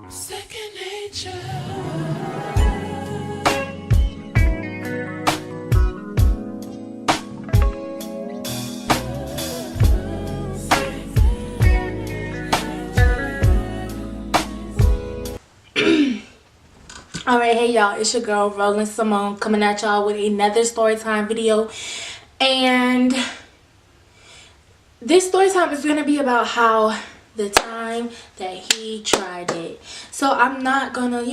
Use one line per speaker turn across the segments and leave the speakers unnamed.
Second nature.
Alright, hey y'all, it's your girl Rolling Simone coming at y'all with another story time video. And this story time is going to be about how the time that he tried it. So I'm not gonna,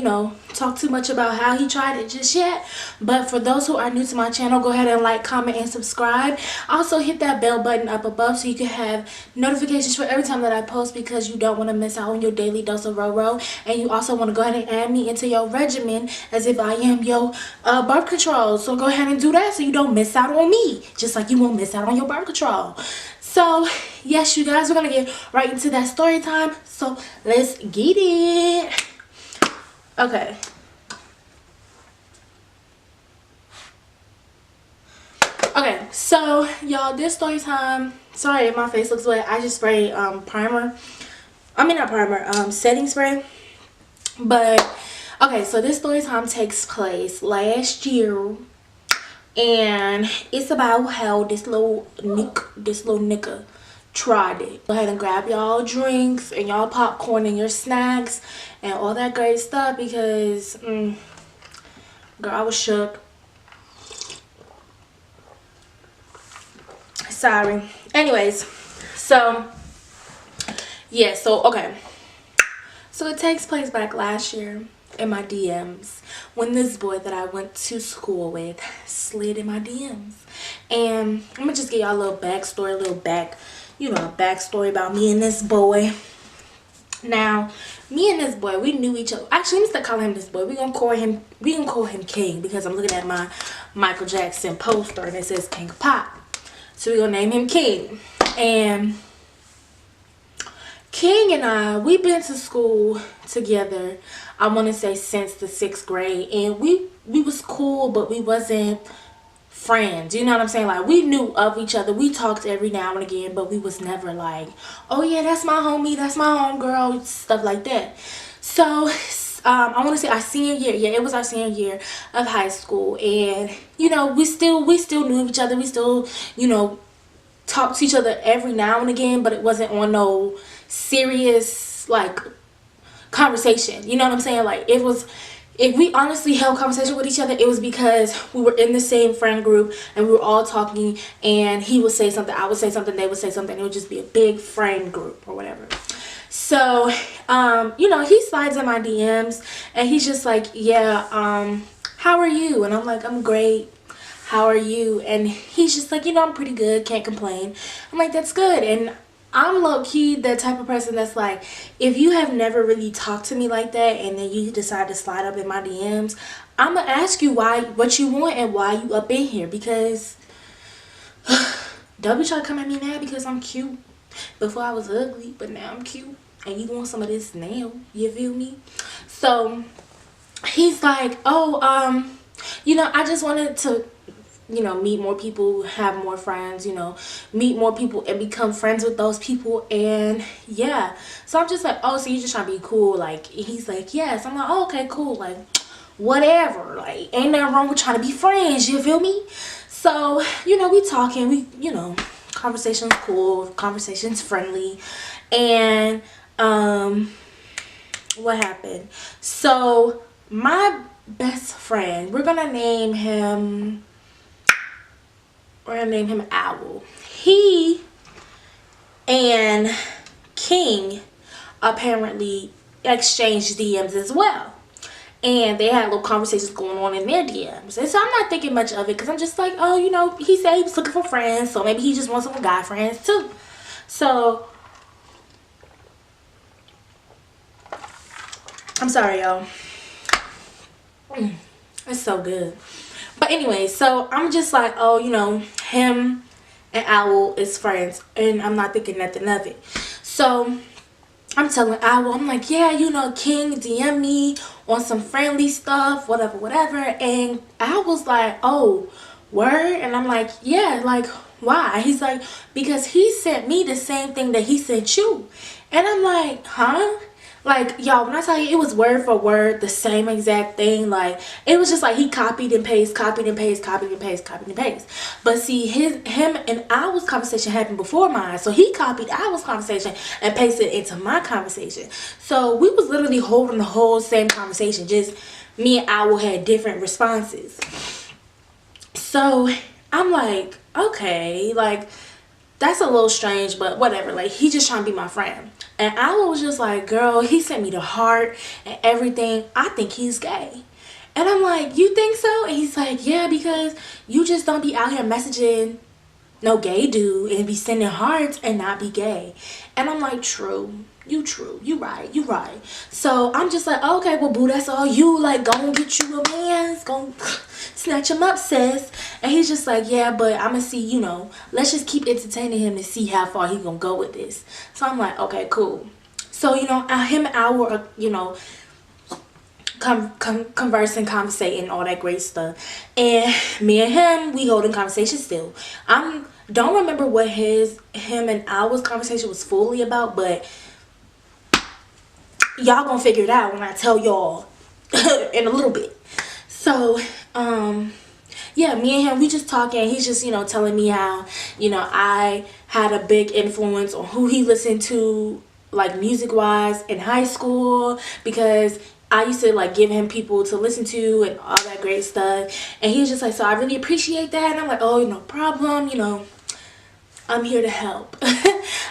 talk too much about how he tried it just yet. But for those who are new to my channel, go ahead and like, comment, and subscribe. Also hit that bell button up above so you can have notifications for every time that I post, because you don't want to miss out on your daily dose of Roro. And you also want to go ahead and add me into your regimen as if I am your birth control. So go ahead and do that so you don't miss out on me, just like you won't miss out on your birth control. So yes, you guys, we're gonna get right into that story time. So let's get it. Okay. Okay, so y'all, this story time, sorry if my face looks wet. I just sprayed setting spray. But okay, so this story time takes place last year. And it's about how this little nigga tried it. Go ahead and grab y'all drinks and y'all popcorn and your snacks and all that great stuff, because girl, I was shook. Sorry. Anyways, so yeah, okay. So it takes place back last year in my DMs when this boy that I went to school with slid in my DMs. And I'm gonna just give y'all a little backstory, a backstory about me and this boy. Now, me and this boy, we knew each other. Actually, let me start calling him this boy. We gonna call him King, because I'm looking at my Michael Jackson poster and it says King Pop. So we're gonna name him King. And King and I, we've been to school together, I want to say since the 6th grade, and we was cool, but we wasn't friends, you know what I'm saying? Like, we knew of each other, we talked every now and again, but we was never like, oh yeah, that's my homie, that's my homegirl, stuff like that. So I want to say our senior year, yeah, it was our senior year of high school, and we still knew each other, we still talked to each other every now and again, but it wasn't on no serious like conversation, you know what I'm saying? Like, it was, if we honestly held conversation with each other, it was because we were in the same friend group and we were all talking, and he would say something, I would say something, they would say something, it would just be a big friend group or whatever. So he slides in my DMs and he's just like, yeah, how are you? And I'm like, I'm great, how are you? And he's just like, I'm pretty good, can't complain. I'm like, that's good. And I'm low-key the type of person that's like, if you have never really talked to me like that and then you decide to slide up in my DMs, I'm gonna ask you what you want and why you up in here, because don't be trying to come at me now because I'm cute. Before I was ugly, but now I'm cute and you want some of this now, you feel me? So he's like, oh, I just wanted to meet more people, have more friends, meet more people and become friends with those people. And yeah, so I'm just like, oh, so you just trying to be cool? Like, he's like, yes. I'm like, oh, okay, cool, like whatever, like ain't nothing wrong with trying to be friends, you feel me? So we talking, we conversation's cool, conversation's friendly. And what happened? So my best friend, we're gonna name him Owl. He and King apparently exchanged DMs as well, and they had little conversations going on in their DMs. And so I'm not thinking much of it, because I'm just like, oh, he said he was looking for friends, so maybe he just wants some guy friends too. So I'm sorry, y'all. It's so good. But anyway, so I'm just like, oh, him and Owl is friends, and I'm not thinking nothing of it. So I'm telling Owl, I'm like, yeah, King DM me on some friendly stuff, whatever. And Owl's like, oh, word? And I'm like, yeah, like, why? He's like, because he sent me the same thing that he sent you. And I'm like, huh? Like, y'all, when I tell you, it was word for word the same exact thing. Like, it was just like he copied and pasted, copied and pasted, copied and pasted, copied and pasted. But see, him and our conversation happened before mine, so he copied our conversation and pasted it into my conversation. So we was literally holding the whole same conversation, just me and Owl had different responses. So I'm like, okay, like, that's a little strange, but whatever. Like, he just trying to be my friend. And I was just like, girl, he sent me the heart and everything. I think he's gay. And I'm like, you think so? And he's like, yeah, because you just don't be out here messaging no gay dude and be sending hearts and not be gay. And I'm like, true. You right. So I'm just like, okay, well, boo, that's all you. Like, go and get you a man's, go snatch him up, sis. And he's just like, yeah, but I'm gonna see, you know, let's just keep entertaining him to see how far he gonna go with this. So I'm like, okay, cool. So, you know, him and I were, you know, conversing, conversating, all that great stuff. And me and him, we holding conversation still. Don't remember what him and our conversation was fully about, but y'all gonna figure it out when I tell y'all in a little bit. So, yeah, me and him, we just talking. He's just, you know, telling me how, you know, I had a big influence on who he listened to, like, music-wise in high school, because I used to, like, give him people to listen to and all that great stuff. And he was just like, so I really appreciate that. And I'm like, oh, no problem, you know, I'm here to help.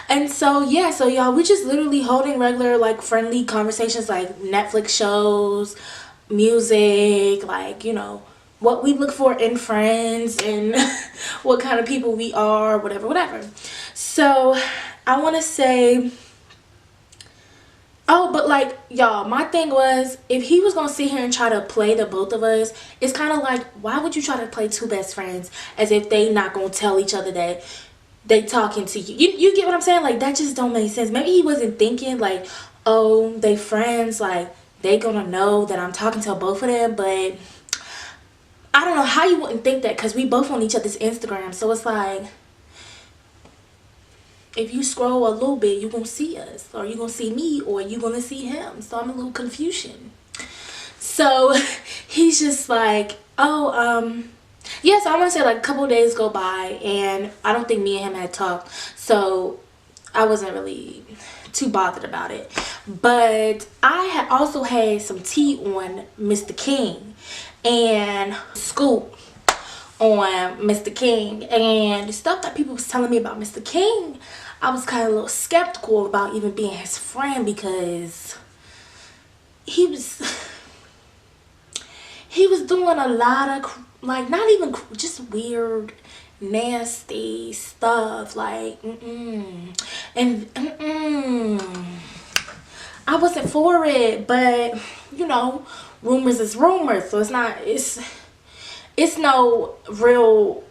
And so, yeah, so y'all, we just literally holding regular, like, friendly conversations, like Netflix shows, music, like, you know, what we look for in friends and what kind of people we are, whatever. So I want to say, oh, but like, y'all, my thing was, if he was gonna sit here and try to play the both of us, it's kind of like, why would you try to play two best friends as if they not gonna tell each other that they talking to you? You get what I'm saying? Like, that just don't make sense. Maybe he wasn't thinking like, oh, they friends, like they gonna know that I'm talking to both of them. But I don't know how you wouldn't think that, because we both on each other's Instagram. So it's like, if you scroll a little bit, you're gonna see us, or you're gonna see me, or you're gonna see him. So I'm a little confusion. So he's just like, oh, yeah, so I want to say, like, a couple of days go by, and I don't think me and him had talked, so I wasn't really too bothered about it. But I had also had some tea on Mr. King and scoop on Mr. King, and the stuff that people was telling me about Mr. King, I was kind of a little skeptical about even being his friend, because he was doing a lot of, like, not even just weird, nasty stuff, like, and I wasn't for it. But, you know, rumors is rumors, so it's no real,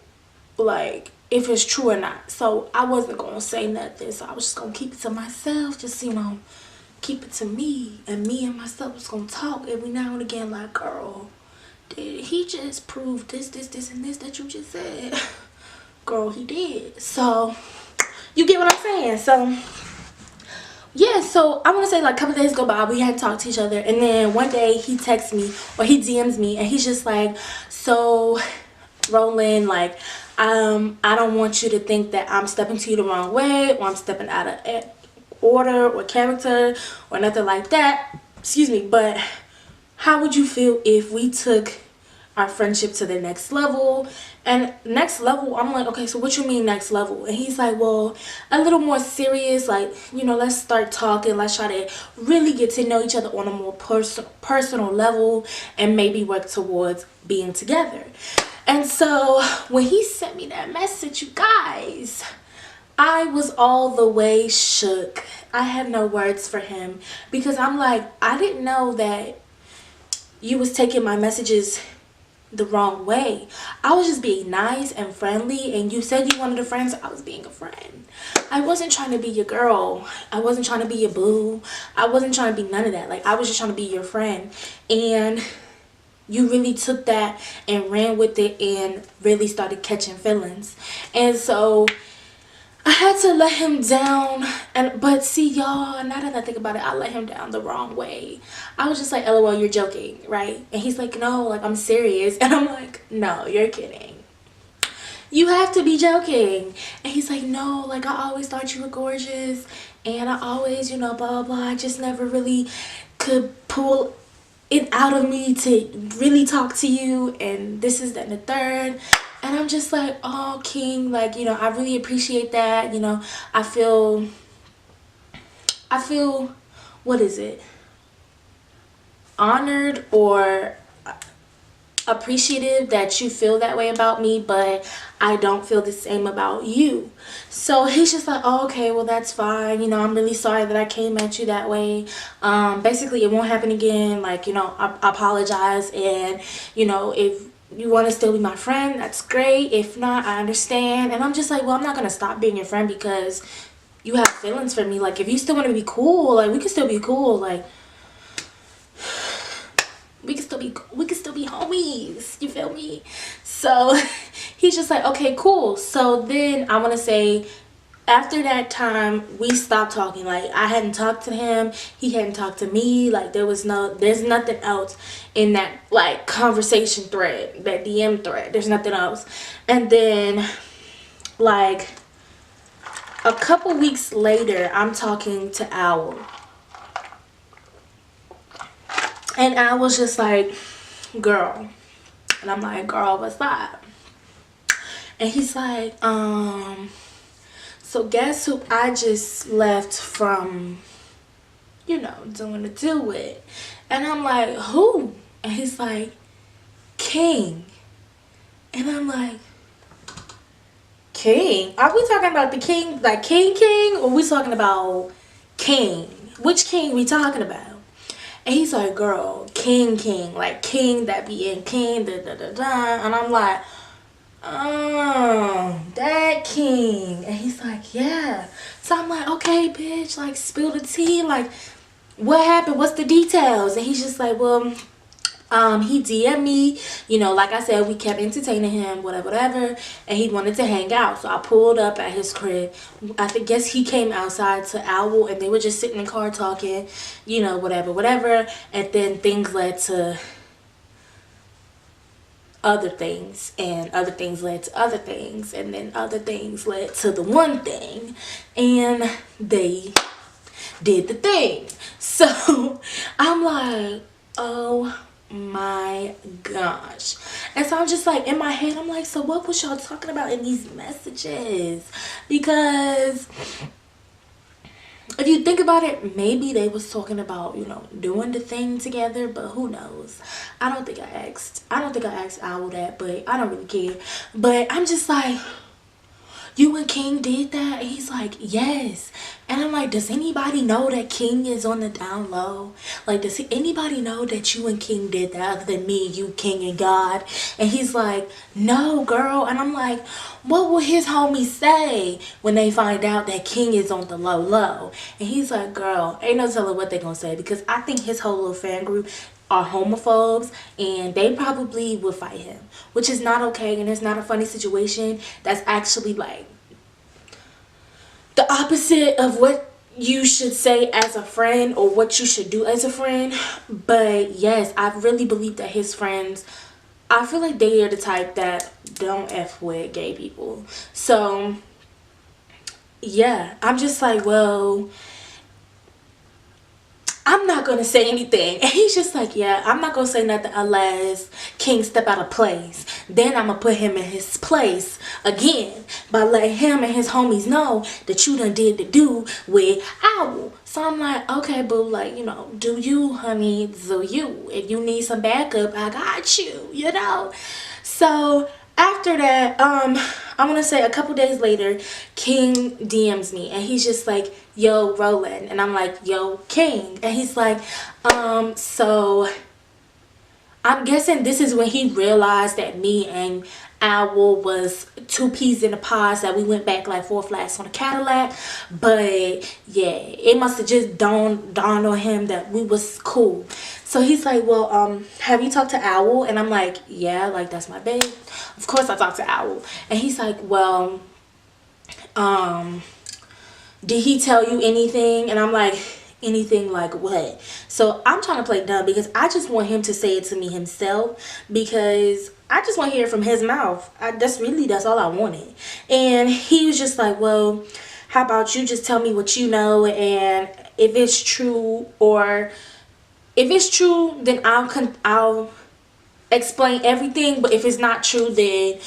like, if it's true or not. So I wasn't gonna say nothing, so I was just gonna keep it to myself, just, you know, keep it to me, and me and myself was gonna talk every now and again, like, girl, did he just prove this and this that you just said? Girl, he did. So you get what I'm saying? So yeah, so I want to say, like, a couple days go by, we hadn't talked to each other, and then one day he texts me, or he DMs me, and he's just like, so Roland, like, I don't want you to think that I'm stepping to you the wrong way, or I'm stepping out of order or character or nothing like that, excuse me, but how would you feel if we took our friendship to the next level? And next level, I'm like, okay, so what you mean next level? And he's like, well, a little more serious, like, you know, let's start talking, let's try to really get to know each other on a more personal level, and maybe work towards being together. And so when he sent me that message, you guys, I was all the way shook. I had no words for him, because I'm like, I didn't know that you was taking my messages the wrong way. I was just being nice and friendly, and you said you wanted a friend, so I was being a friend. I wasn't trying to be your girl. I wasn't trying to be your boo. I wasn't trying to be none of that. Like, I was just trying to be your friend. And you really took that and ran with it and really started catching feelings. And so I had to let him down. But see, y'all, now that I think about it, I let him down the wrong way. I was just like, LOL, you're joking, right? And he's like, no, like, I'm serious. And I'm like, no, you're kidding. You have to be joking. And he's like, no, like, I always thought you were gorgeous, and I always, you know, blah blah, I just never really could pull it out of me to really talk to you, and this is that and the third. And I'm just like, oh, King, like, you know, I really appreciate that. You know, I feel what is it, honored or appreciative that you feel that way about me, but I don't feel the same about you. So he's just like, oh, okay, well, that's fine. You know, I'm really sorry that I came at you that way. Basically, it won't happen again. Like, you know, I apologize. And, you know, if you want to still be my friend, that's great. If not, I understand. And I'm just like, well, I'm not going to stop being your friend because you have feelings for me. Like, if you still want to be cool, like, we can still be cool. Like, we can still be homies, you feel me? So he's just like, okay, cool. So then I want to say, after that time, we stopped talking. Like, I hadn't talked to him, he hadn't talked to me. Like, there's nothing else in that, like, conversation thread, that DM thread. There's nothing else. And then, like, a couple weeks later, I'm talking to Owl. And I was just like, girl. And I'm like, girl, what's up? And he's like, so guess who I just left from, you know, doing the deal with? And I'm like, who? And he's like, King. And I'm like, King? Are we talking about the king, like King? Or we talking about King? Which King we talking about? And he's like, girl, King, like King that be in King, da da da da. And I'm like, oh, that King. And he's like, yeah. So I'm like, okay, bitch, like, spill the tea. Like, what happened? What's the details? And he's just like, well, he DM'd me, you know, like I said, we kept entertaining him, whatever, and he wanted to hang out. So I pulled up at his crib. Guess he came outside to Owl, and they were just sitting in the car talking, you know, whatever. And then things led to other things, and other things led to other things, and then other things led to the one thing, and they did the thing. So I'm like, oh my gosh. And so I'm just like, in my head, I'm like, so what was y'all talking about in these messages? Because if you think about it, maybe they was talking about, you know, doing the thing together, but who knows? I don't think I asked Owl that, but I don't really care. But I'm just like, you and King did that? And he's like, yes. And I'm like, does anybody know that King is on the down low? Like, does anybody know that you and King did that other than me, you, King, and God? And he's like, no, girl. And I'm like, what will his homies say when they find out that King is on the low? And he's like, girl, ain't no telling what they gonna say, because I think his whole little fan group are homophobes, and they probably would fight him, which is not okay, and it's not a funny situation. That's actually like the opposite of what you should say as a friend or what you should do as a friend. But yes, I really believe that his friends, I feel like they are the type that don't F with gay people. So yeah, I'm just like, well, I'm not going to say anything. And he's just like, yeah, I'm not going to say nothing unless King step out of place. Then I'm going to put him in his place again by letting him and his homies know that you done did the do with Owl. So I'm like, okay, boo, like, you know, do you, honey, do you. If you need some backup, I got you, you know. So after that, I'm gonna say a couple days later, King DMs me, and he's just like, yo, Roland. And I'm like, yo, King. And he's like, so I'm guessing this is when he realized that me and Owl was two peas in a pod, that we went back like 4 flats on a Cadillac. But yeah, it must have just dawned on him that we was cool. So he's like, well, have you talked to Owl? And I'm like, yeah, like, that's my babe. Of course I talked to Owl. And he's like, well, did he tell you anything? And I'm like, anything like what? So I'm trying to play dumb because I just want him to say it to me himself, because I just want to hear it from his mouth. That's all I wanted. And he was just like, well, how about you just tell me what you know, and if it's true, or if it's true, then I'll explain everything, but if it's not true, then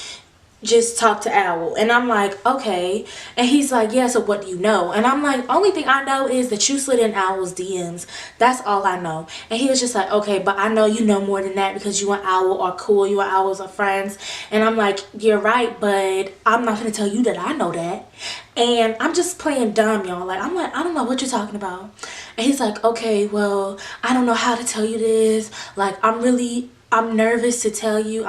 just talk to Owl. And I'm like, okay. And he's like, yeah, so what do you know? And I'm like, only thing I know is that you slid in Owl's DMs. That's all I know. And he was just like, okay, but I know you know more than that, because you and Owl are cool, you and Owls are friends. And I'm like, you're right, but I'm not gonna tell you that I know that. And I'm just playing dumb, y'all. Like, I'm like, I don't know what you're talking about. And he's like, okay, well, I don't know how to tell you this. Like, I'm nervous to tell you.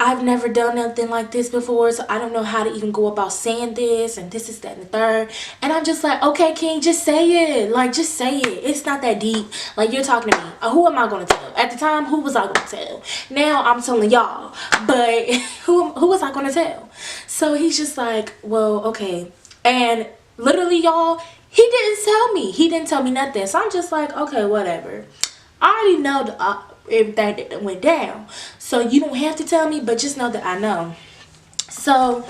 I've never done nothing like this before, so I don't know how to even go about saying this, and this is that and the third. And I'm just like, okay, King, just say it. Like, just say it. It's not that deep. Like, you're talking to me. Who am I going to tell? At the time, who was I going to tell? Now I'm telling y'all, but who was I going to tell? So he's just like, well, okay. And literally, y'all, he didn't tell me. He didn't tell me nothing. So I'm just like, okay, whatever. I already know everything that went down, so you don't have to tell me, but just know that I know. So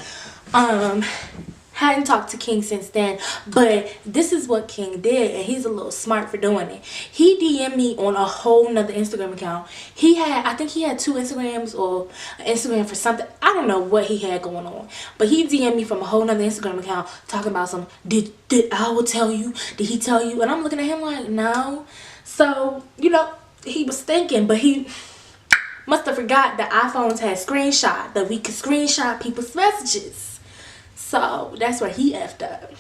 hadn't talked to King since then, but this is what King did, and he's a little smart for doing it. He DM'd me on a whole nother Instagram account. I think he had 2 Instagrams, or an Instagram for something. I don't know what he had going on, but he DM'd me from a whole nother Instagram account talking about some, did Owl tell you? Did he tell you? And I'm looking at him like, no. So, you know, he was thinking, but he must have forgot that iPhones had screenshot, that we could screenshot people's messages. So that's where he effed up.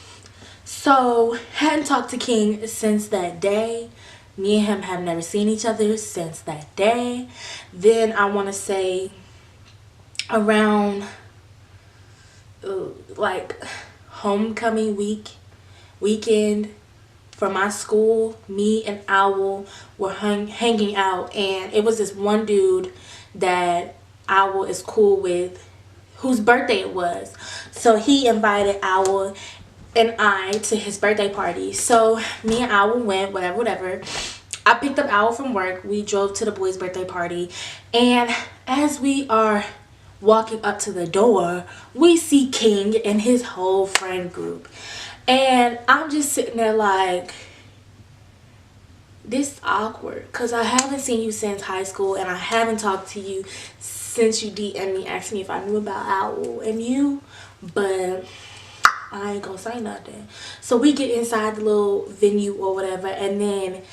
So hadn't talked to King since that day. Me and him have never seen each other since that day. Then I want to say around like homecoming weekend for my school, me and Owl were hanging out, and it was this one dude that Owl is cool with, whose birthday it was. So he invited Owl and I to his birthday party. So me and Owl went, whatever. I picked up Owl from work. We drove to the boys' birthday party, and as we are walking up to the door, we see King and his whole friend group. And I'm just sitting there like, this is awkward, because I haven't seen you since high school, and I haven't talked to you since you DM'd me, asked me if I knew about Owl and you, but I ain't gonna say nothing. So we get inside the little venue or whatever, and then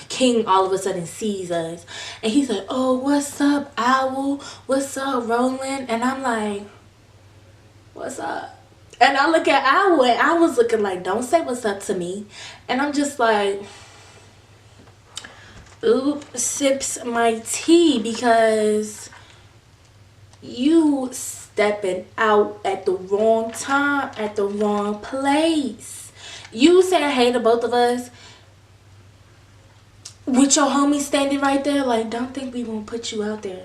King all of a sudden sees us, and he's like, oh, what's up, Owl? What's up, Roland? And I'm like, what's up? And I look at Owl, and I was looking like, don't say what's up to me. And I'm just like, oop, sips my tea, because you stepping out at the wrong time, at the wrong place. You saying hey to both of us with your homie standing right there. Like, don't think we won't put you out there.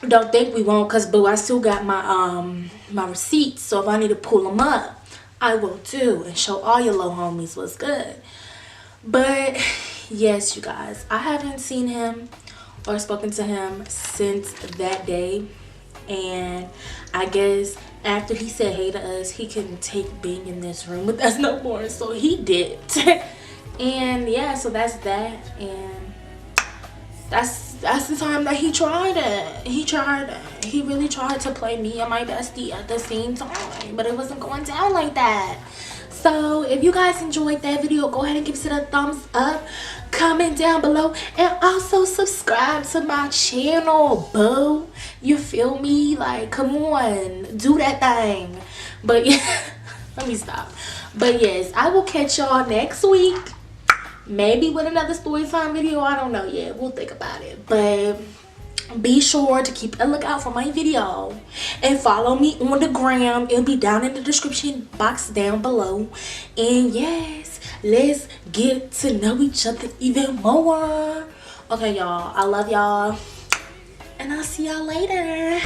Don't think we won't, because boo, I still got my receipts, so if I need to pull them up, I will too, and show all your little homies what's good. But yes, you guys, I haven't seen him or spoken to him since that day, and I guess after he said hey to us, he couldn't take being in this room with us no more, so he did. And yeah, so that's that, and that's the time that he tried it. He really tried to play me and my bestie at the same time, but it wasn't going down like that. So if you guys enjoyed that video, go ahead and give it a thumbs up, comment down below, and also subscribe to my channel, boo. You feel me? Like, come on, do that thing. But yeah, let me stop. But yes, I will catch y'all next week. Maybe with another story time video. I don't know yet. We'll think about it. But be sure to keep a lookout for my video. And follow me on the gram. It'll be down in the description box down below. And yes, let's get to know each other even more. Okay, y'all. I love y'all. And I'll see y'all later.